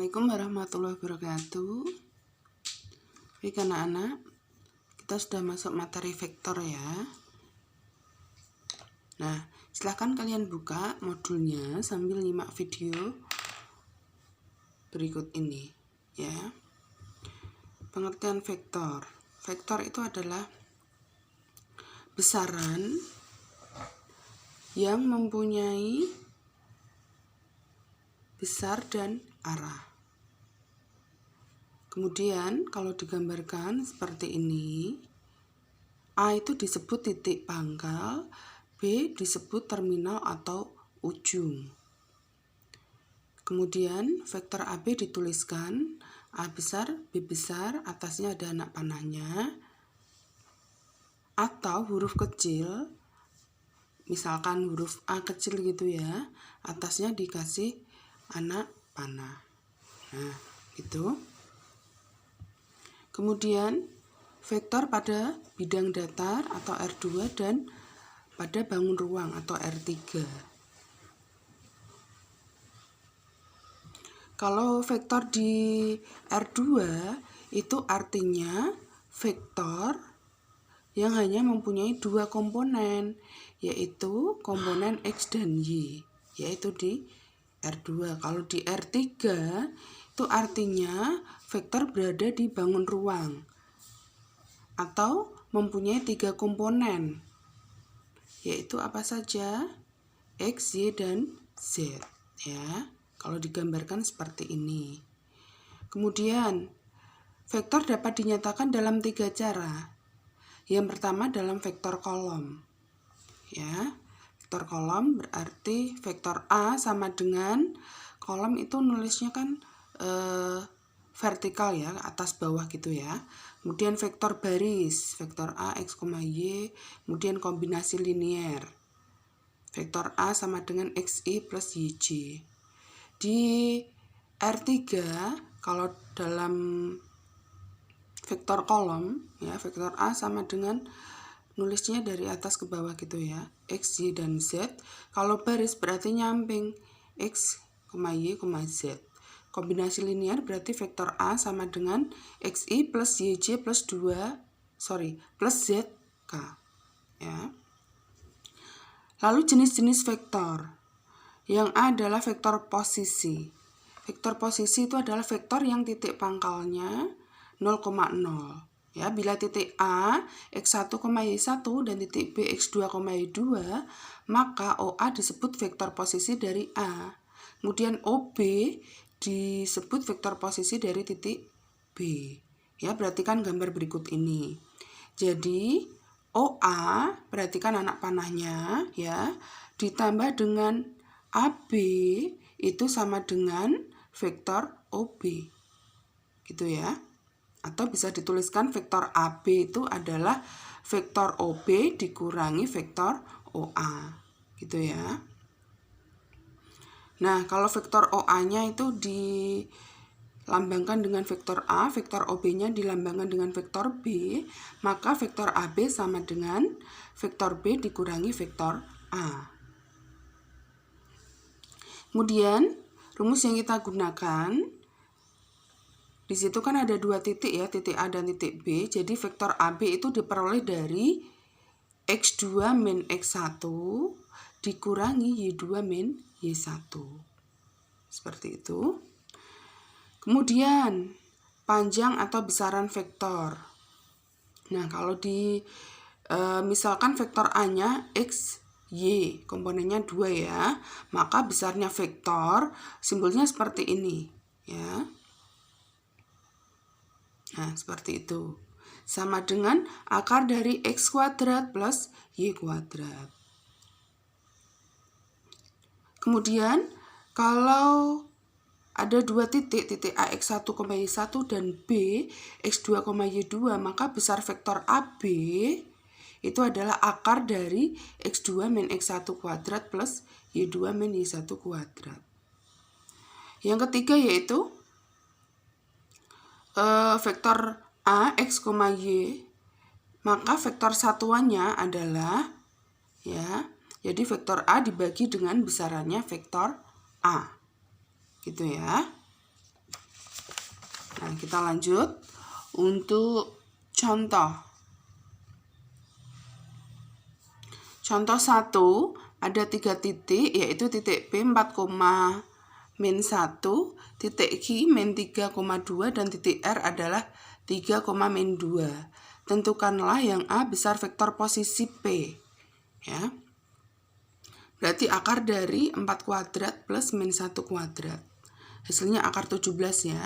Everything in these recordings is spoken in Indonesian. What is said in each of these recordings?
Assalamualaikum warahmatullahi wabarakatuh. Baik anak-anak, kita sudah masuk materi vektor ya. Nah, silahkan kalian buka modulnya sambil nyimak video berikut ini ya. Pengertian vektor. Vektor itu adalah besaran yang mempunyai besar dan arah. Kemudian kalau digambarkan seperti ini, A itu disebut titik pangkal, B disebut terminal atau ujung. Kemudian vektor AB dituliskan A besar, B besar, atasnya ada anak panahnya, atau huruf kecil, misalkan huruf A kecil gitu ya, atasnya dikasih anak panah. Nah, itu. Kemudian vektor pada bidang datar atau R2 dan pada bangun ruang atau R3. Kalau vektor di R2 itu artinya vektor yang hanya mempunyai dua komponen, yaitu komponen X dan Y, yaitu di R2. Kalau di R3 itu artinya vektor berada di bangun ruang atau mempunyai tiga komponen, yaitu apa saja? X, Y, dan Z ya. Kalau digambarkan seperti ini. Kemudian vektor dapat dinyatakan dalam tiga cara. Yang pertama dalam vektor kolom ya. Vektor kolom berarti vektor A sama dengan kolom itu nulisnya kan vertikal ya, atas bawah gitu ya. Kemudian vektor baris, vektor A, X, Y, kemudian kombinasi linier. Vektor A sama dengan XY plus YJ. Di R3 kalau dalam vektor kolom ya, vektor A sama dengan nulisnya dari atas ke bawah gitu ya, X, Y, dan Z. Kalau baris berarti nyamping X, Y, Z. Kombinasi linier berarti vektor A sama dengan XY plus YJ plus ZK ya. Lalu jenis-jenis vektor. Yang A adalah vektor posisi. Vektor posisi itu adalah vektor yang titik pangkalnya 0,0 ya. Bila titik A x1, y1 dan titik B x2, y2, maka OA disebut vektor posisi dari A. Kemudian OB disebut vektor posisi dari titik B. Ya, perhatikan gambar berikut ini. Jadi OA, perhatikan anak panahnya ya, ditambah dengan AB itu sama dengan vektor OB. Gitu ya. Atau bisa dituliskan vektor AB itu adalah vektor OB dikurangi vektor OA. Gitu ya. Nah, kalau vektor OA-nya itu dilambangkan dengan vektor A, vektor OB-nya dilambangkan dengan vektor B, maka vektor AB sama dengan vektor B dikurangi vektor A. Kemudian, rumus yang kita gunakan, di situ kan ada dua titik ya, titik A dan titik B. Jadi vektor AB itu diperoleh dari X2 min X1 dikurangi Y2 min Y1. Seperti itu. Kemudian, panjang atau besaran vektor. Nah, kalau misalkan vektor A-nya X, Y, komponennya 2 ya, maka besarnya vektor simbolnya seperti ini ya. Nah, seperti itu. Sama dengan akar dari X kuadrat plus Y kuadrat. Kemudian, kalau ada dua titik A x1, y1 dan B x2, y2, maka besar vektor AB itu adalah akar dari x2 min x1 kuadrat plus y2 min y1 kuadrat. Yang ketiga yaitu vektor A, x, y, maka vektor satuannya adalah ya, jadi vektor A dibagi dengan besarannya vektor A. Gitu ya. kita lanjut untuk contoh. Contoh 1, ada 3 titik, yaitu titik P 4, min 1, titik Q min 3,2, dan titik R adalah 3, min 2. Tentukanlah yang A besar vektor posisi P. Ya. Berarti akar dari 4 kuadrat plus min 1 kuadrat. Hasilnya akar 17 ya.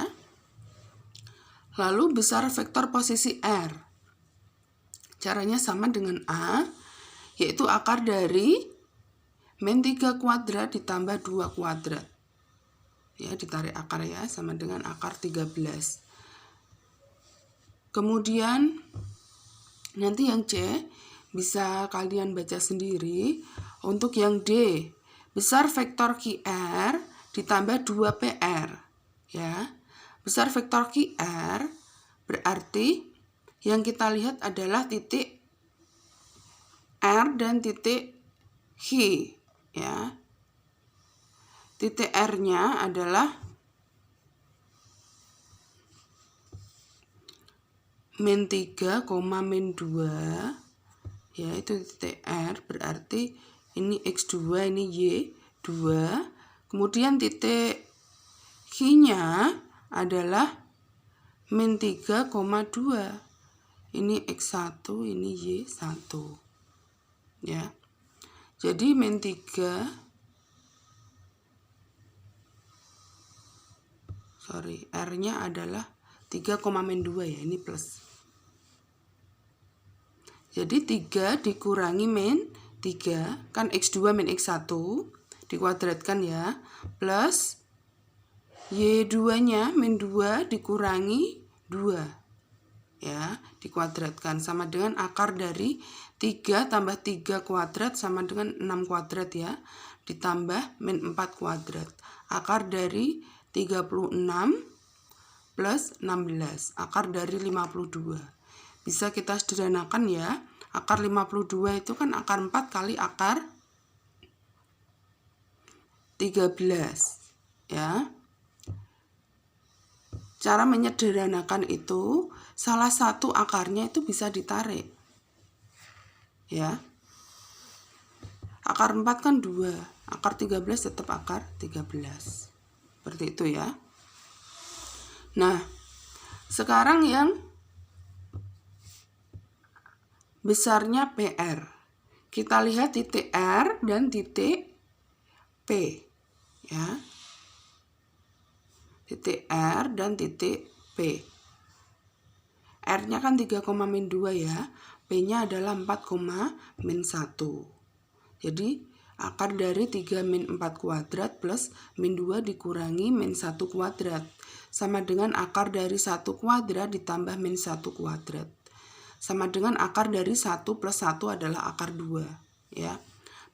Lalu besar vektor posisi R. Caranya sama dengan A, yaitu akar dari min 3 kuadrat ditambah 2 kuadrat. Ya, ditarik akar ya, sama dengan akar 13. Kemudian nanti yang C bisa kalian baca sendiri. Untuk yang D, besar vektor QR ditambah 2PR. Ya. Besar vektor QR berarti yang kita lihat adalah titik R dan titik Q. Ya. Titik R-nya adalah min 3, min 2. Ya, itu titik R, berarti ini X2, ini Y2. Kemudian titik Q-nya adalah min 3,2. Ini X1, ini Y1. Ya. Jadi min 3, R-nya adalah 3, min 2 ya, ini plus. Jadi 3 dikurangi min 3, kan X2 min X1, dikuadratkan ya, plus Y2-nya min 2 dikurangi 2, ya, dikuadratkan, sama dengan akar dari 3 tambah 3 kuadrat sama dengan 6 kuadrat ya, ditambah min 4 kuadrat. Akar dari 36 plus 16, akar dari 52. Bisa kita sederhanakan ya, akar 52 itu kan akar 4 kali akar 13. Ya. Cara menyederhanakan itu, salah satu akarnya itu bisa ditarik. Ya. Akar 4 kan 2, akar 13 tetap akar 13. Seperti itu ya. Nah, sekarang yang besarnya PR. Kita lihat titik R dan titik P. Ya. Titik R dan titik P. R-nya kan 3, min 2 ya. P-nya adalah 4, min 1. Jadi akar dari 3 min 4 kuadrat plus min 2 dikurangi min 1 kuadrat. Sama dengan akar dari 1 kuadrat ditambah min 1 kuadrat. Sama dengan akar dari 1 plus 1 adalah akar 2. Ya.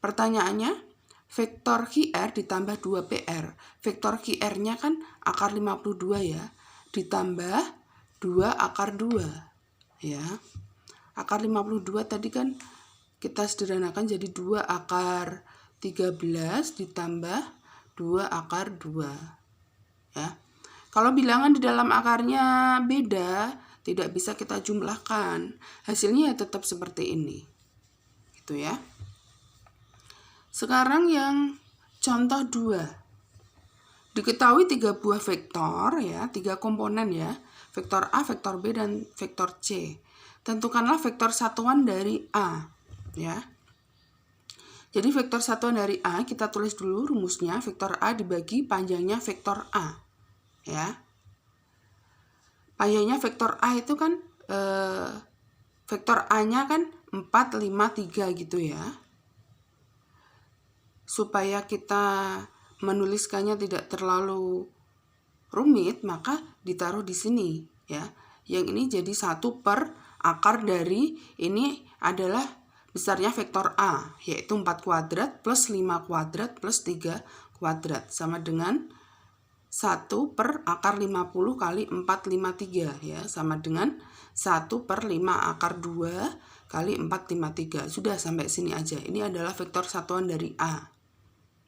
Pertanyaannya, vektor QR ditambah 2PR. Vektor QR-nya kan akar 52 ya. Ditambah 2 akar 2. Ya. Akar 52 tadi kan kita sederhanakan jadi 2 akar 13 ditambah 2 akar 2. Ya. Kalau bilangan di dalam akarnya beda, tidak bisa kita jumlahkan. Hasilnya ya tetap seperti ini. Gitu ya. Sekarang yang contoh 2. Diketahui 3 buah vektor ya, 3 komponen ya. Vektor A, vektor B, dan vektor C. Tentukanlah vektor satuan dari A. Ya. Jadi vektor satuan dari A, kita tulis dulu rumusnya. Vektor A dibagi panjangnya vektor A. Ya. Panjangnya vektor A itu kan vektor A-nya kan 4, 5, 3 gitu ya. Supaya kita menuliskannya tidak terlalu rumit, maka ditaruh di sini ya. Yang ini jadi 1 per akar dari ini adalah besarnya vektor A, yaitu 4 kuadrat plus 5 kuadrat plus 3 kuadrat sama dengan 1 per akar 50 kali 4, 5, 3 ya, sama dengan 1 per 5 akar 2 kali 4, 5, 3. Sudah sampai sini aja. Ini adalah vektor satuan dari A.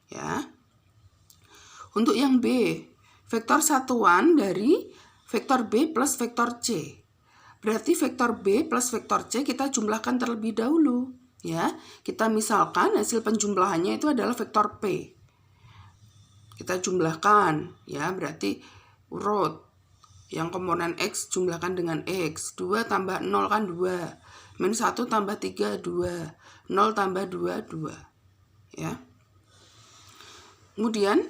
Ya. Untuk yang B, vektor satuan dari vektor B plus vektor C. Berarti vektor B plus vektor C kita jumlahkan terlebih dahulu. Ya, kita misalkan hasil penjumlahannya itu adalah vektor P. Kita jumlahkan, ya, berarti urut. Yang komponen X jumlahkan dengan X. 2 tambah 0 kan 2. Min 1 tambah 3, 2. 0 tambah 2, 2. Ya. Kemudian,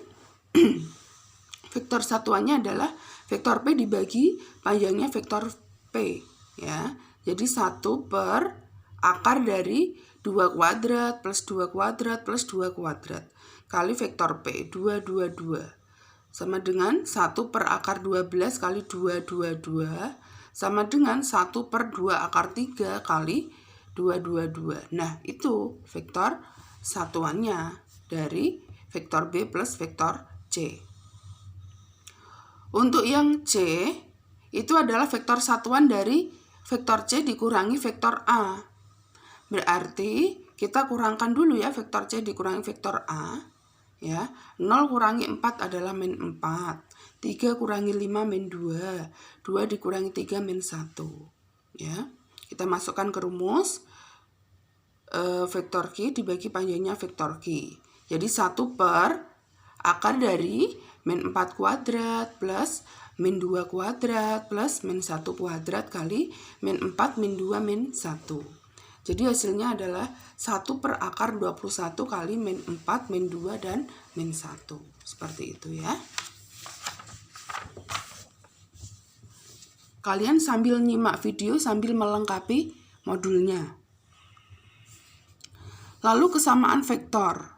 vektor satuannya adalah vektor P dibagi panjangnya vektor P. Ya. Jadi 1 per akar dari 2 kuadrat plus 2 kuadrat plus 2 kuadrat kali vektor P, 2, 2, 2. Sama dengan 1 per akar 12 kali 2, 2, 2. Sama dengan 1 per 2 akar 3 kali 2, 2, 2. Nah, itu vektor satuannya dari vektor B plus vektor C. Untuk yang C, itu adalah vektor satuan dari vektor C dikurangi vektor A. Berarti kita kurangkan dulu ya vektor C dikurangi vektor A. Ya, 0 kurangi 4 adalah min 4. 3 kurangi 5 min 2. 2 dikurangi 3 min 1. Ya, kita masukkan ke rumus. Vektor Q dibagi panjangnya vektor Q. Jadi 1 per akar dari min 4 kuadrat plus min 2 kuadrat plus min 1 kuadrat kali min 4 min 2 min 1. Jadi hasilnya adalah 1 per akar 21 kali min 4, min 2, dan min 1. Seperti itu ya. Kalian sambil nyimak video sambil melengkapi modulnya. Lalu kesamaan vektor.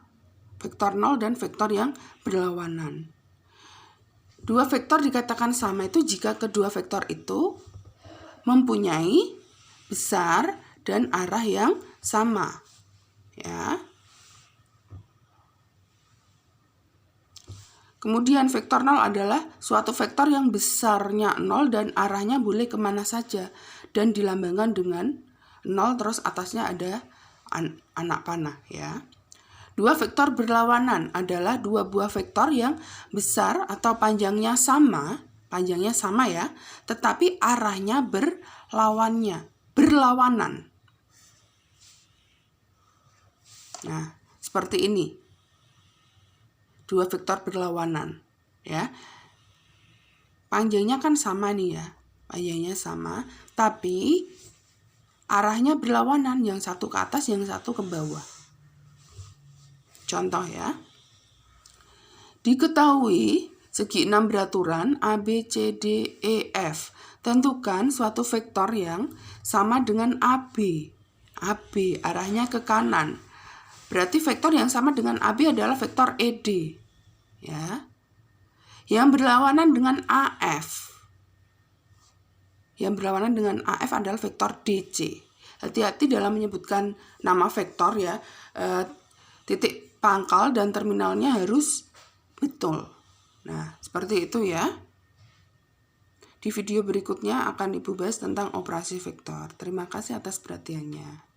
Vektor 0 dan vektor yang berlawanan. Dua vektor dikatakan sama itu jika kedua vektor itu mempunyai besar dan arah yang sama. Ya. Kemudian vektor 0 adalah suatu vektor yang besarnya 0 dan arahnya boleh kemana saja. Dan dilambangkan dengan 0 terus atasnya ada anak panah. Ya. Dua vektor berlawanan adalah dua buah vektor yang besar atau panjangnya sama ya, tetapi arahnya berlawanan. Nah, seperti ini. Dua vektor berlawanan, ya. Panjangnya kan sama nih ya. Panjangnya sama, tapi arahnya berlawanan, yang satu ke atas, yang satu ke bawah. Contoh ya. Diketahui segi 6 beraturan A, B, C, D, E, F. Tentukan suatu vektor yang sama dengan AB. AB arahnya ke kanan. Berarti vektor yang sama dengan AB adalah vektor ED. Ya. Yang berlawanan dengan AF. Yang berlawanan dengan AF adalah vektor DC. Hati-hati dalam menyebutkan nama vektor ya. Titik pangkal dan terminalnya harus betul. Nah, seperti itu ya. Di video berikutnya akan Ibu bahas tentang operasi vektor. Terima kasih atas perhatiannya.